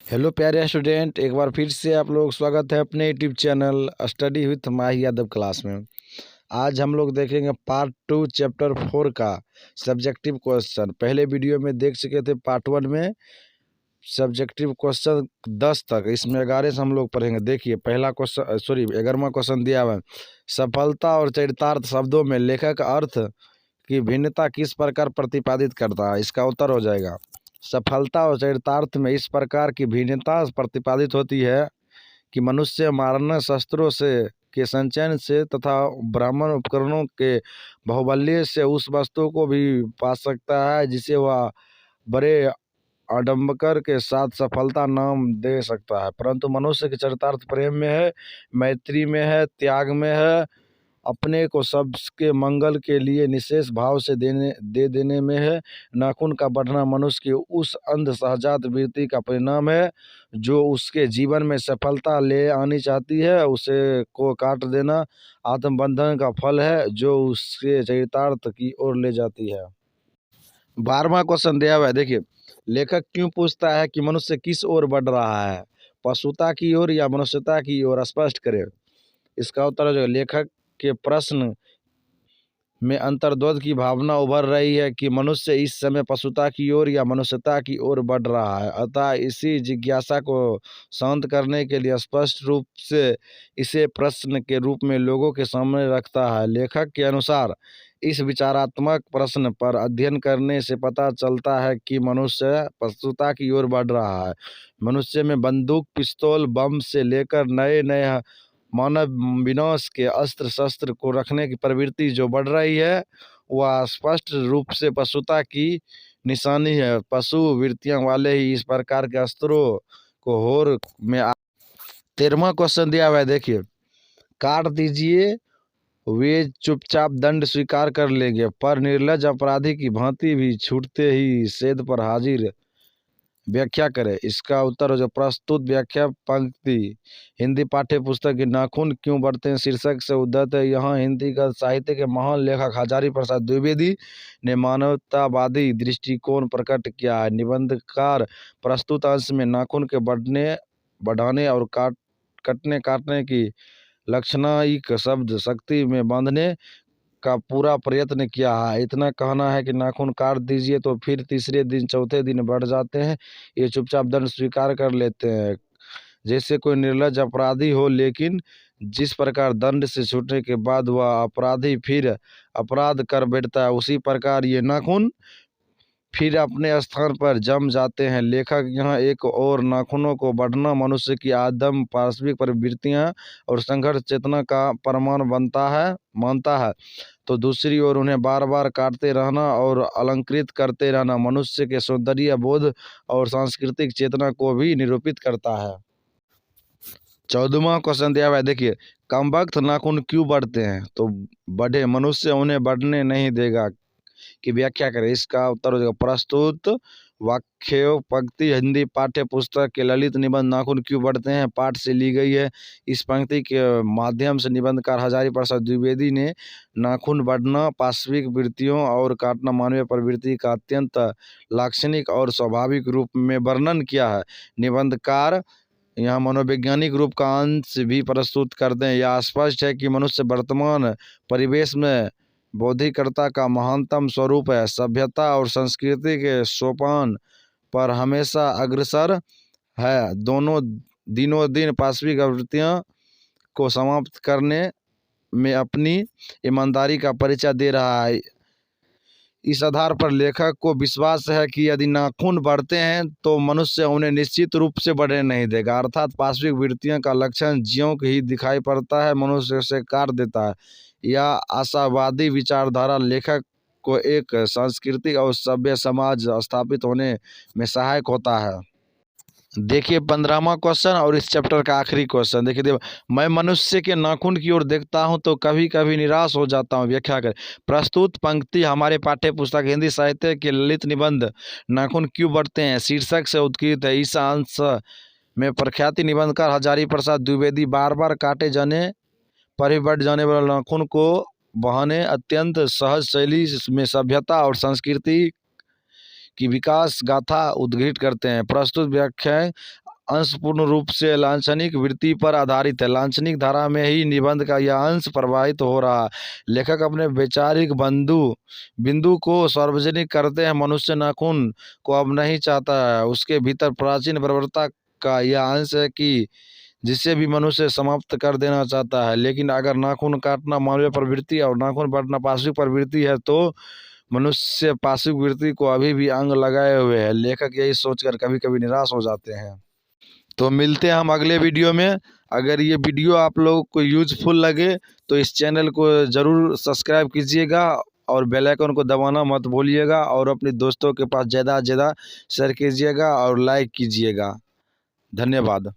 Hello प्यारे student, एक बार फिर से आप लोग स्वागत है अपने YouTube channel study with Mahi Yadav class में। आज हम लोग देखेंगे पार्ट 2 चैप्टर 4 का सब्जेक्टिव क्वेश्चन। पहले वीडियो में देख चुके थे पार्ट 1 में सब्जेक्टिव क्वेश्चन 10 तक, इसमें 11 से हम लोग पढ़ेंगे। देखिए पहला क्वेश्चन 11वां क्वेश्चन दिया हुआ है। सफलता और चरितार्थ शब्दों में लेखक अर्थ की भिन्नता किस प्रकार प्रतिपादित करता है? इसका उत्तर हो जाएगा सफलता और चरितार्थ में इस प्रकार की भिन्नता प्रतिपादित होती है कि मनुष्य मारना शस्त्रों से के संचयन से तथा ब्राह्मण उपकरणों के बाहुबल्य से उस वस्तु को भी पा सकता है जिसे वह बड़े आडंबर के साथ सफलता नाम दे सकता है। परंतु मनुष्य के चरितार्थ प्रेम में है, मैत्री में है, त्याग में है, अपने को सबके मंगल के लिए निशेष भाव से दे देने में है। नाखून का बढ़ना मनुष्य की उस अंध सहजात वृत्ति का परिणाम है जो उसके जीवन में सफलता ले आनी चाहती है। उसे को काट देना आत्मबंधन का फल है जो उसके चरितार्थ की ओर ले जाती है। 12वां क्वेश्चन दिया हुआ है। देखिए, लेखक क्यों पूछता है कि मनुष्य किस ओर बढ़ रहा है, पशुता की ओर या मनुष्यता की ओर? स्पष्ट करे। इसका उत्तर जो लेखक के प्रश्न में अंतर्द्वंद की भावना उभर रही है कि मनुष्य इस समय पशुता की ओर या मनुष्यता की ओर बढ़ रहा है। अतः इसी जिज्ञासा को शांत करने के लिए स्पष्ट रूप से इसे प्रश्न के रूप में लोगों के सामने रखता है। लेखक के अनुसार इस विचारात्मक प्रश्न पर अध्ययन करने से पता चलता है कि मनुष्य पशुता की ओर बढ़ रहा है। मनुष्य में बंदूक, पिस्तौल, बम से लेकर नए नए मानव विनाश के अस्त्र शस्त्र को रखने की प्रवृत्ति जो बढ़ रही है वह स्पष्ट रूप से पशुता की निशानी है। पशु वृत्तियां वाले ही इस प्रकार के अस्त्रों को होर में 13वां क्वेश्चन दिया हुआ है। देखिए, काट दीजिए, वे चुपचाप दंड स्वीकार कर लेंगे, पर निर्लज अपराधी की भांति भी छूटते ही सेध पर हाजिर। व्याख्या करें। इसका उत्तर हो जो प्रस्तुत व्याख्या पंक्ति हिंदी पाठ्य पुस्तक की नाखून क्यों बढ़ते हैं शीर्षक से उद्धत है। यहाँ हिंदी का साहित्य के महान लेखक हजारी प्रसाद द्विवेदी ने मानवतावादी दृष्टिकोण प्रकट किया है। निबंधकार प्रस्तुत अंश में नाखून के बढ़ाने और कटने काटने की लक्षणिक शब्द शक्ति में बांधने का पूरा प्रयत्न किया है। इतना कहना है कि नाखून काट दीजिए तो फिर तीसरे दिन चौथे दिन बढ़ जाते हैं। ये चुपचाप दंड स्वीकार कर लेते हैं जैसे कोई निर्लज अपराधी हो, लेकिन जिस प्रकार दंड से छूटने के बाद वह अपराधी फिर अपराध कर बैठता है, उसी प्रकार ये नाखून फिर अपने स्थान पर जम जाते हैं। लेखक यहाँ एक और नाखूनों को बढ़ना मनुष्य की आदम पार्श्विक प्रवृत्तियां और संघर्ष चेतना का प्रमाण मानता है, तो दूसरी ओर उन्हें बार बार काटते रहना और अलंकृत करते रहना मनुष्य के सौंदर्य बोध और सांस्कृतिक चेतना को भी निरूपित करता है। 14वां क्वेश्चन दिया हुआ है। देखिए, कमबख्त नाखून क्यों बढ़ते हैं? तो बढ़े, मनुष्य उन्हें बढ़ने नहीं देगा की व्याख्या करें। इसका उत्तर हो जाएगा प्रस्तुत वाक्य पंक्ति हिंदी पाठ्य पुस्तक के ललित निबंध नाखून क्यों बढ़ते हैं पाठ से ली गई है। इस पंक्ति के माध्यम से निबंधकार हजारी प्रसाद द्विवेदी ने नाखून बढ़ना, पार्श्विक वृत्तियों और काटना मानवीय प्रवृत्ति का अत्यंत लाक्षणिक और स्वाभाविक रूप में वर्णन किया है। निबंधकार यहाँ मनोवैज्ञानिक रूप का अंश भी प्रस्तुत करते हैं। यह स्पष्ट है कि मनुष्य वर्तमान परिवेश में बोधिकर्ता का महानतम स्वरूप है। सभ्यता और संस्कृति के सोपान पर हमेशा अग्रसर है। दिनों दिन पार्श्विक आवृत्तियों को समाप्त करने में अपनी ईमानदारी का परिचय दे रहा है। इस आधार पर लेखक को विश्वास है कि यदि नाखून बढ़ते हैं तो मनुष्य उन्हें निश्चित रूप से बढ़ने नहीं देगा, अर्थात पार्श्विक वृत्तियों का लक्षण ज्यों ही दिखाई पड़ता है मनुष्य से काट देता है। यह आशावादी विचारधारा लेखक को एक सांस्कृतिक और सभ्य समाज स्थापित होने में सहायक होता है। देखिए 15वां क्वेश्चन और इस चैप्टर का आखिरी क्वेश्चन देखिए, मैं मनुष्य के नाखून की ओर देखता हूं तो कभी कभी निराश हो जाता हूं। व्याख्या करें। प्रस्तुत पंक्ति हमारे पाठ्य पुस्तक हिंदी साहित्य के ललित निबंध नाखून क्यों बढ़ते हैं शीर्षक से उत्कृत है। इस अंश में प्रख्याति निबंधकार हजारी प्रसाद द्विवेदी बार बार काटे जाने पर ही बढ़ जाने वाले नाखून को बहाने अत्यंत सहज शैली में सभ्यता और संस्कृति की विकास गाथा उद्घाटित करते हैं। प्रस्तुत व्याख्याएं अंश पूर्ण रूप से लांछनिक वृत्ति पर आधारित है। लांछनिक धारा में ही निबंध का यह अंश प्रवाहित हो रहा है। लेखक अपने वैचारिक बिंदु को सार्वजनिक करते हैं। मनुष्य नाखून को अब नहीं चाहता है। उसके भीतर प्राचीन प्रवृत्ति का यह अंश है कि जिसे भी मनुष्य समाप्त कर देना चाहता है। लेकिन अगर नाखून काटना मानवीय प्रवृत्ति और नाखून काटना पाशविक प्रवृत्ति है तो मनुष्य पाशविक वृत्ति को अभी भी अंग लगाए हुए है। लेखक यही सोचकर कभी कभी निराश हो जाते हैं। तो मिलते हैं हम अगले वीडियो में। अगर ये वीडियो आप लोगों को यूजफुल लगे तो इस चैनल को ज़रूर सब्सक्राइब कीजिएगा और बेल आइकन को दबाना मत भूलिएगा और अपने दोस्तों के पास ज़्यादा से ज़्यादा शेयर कीजिएगा और लाइक कीजिएगा। धन्यवाद।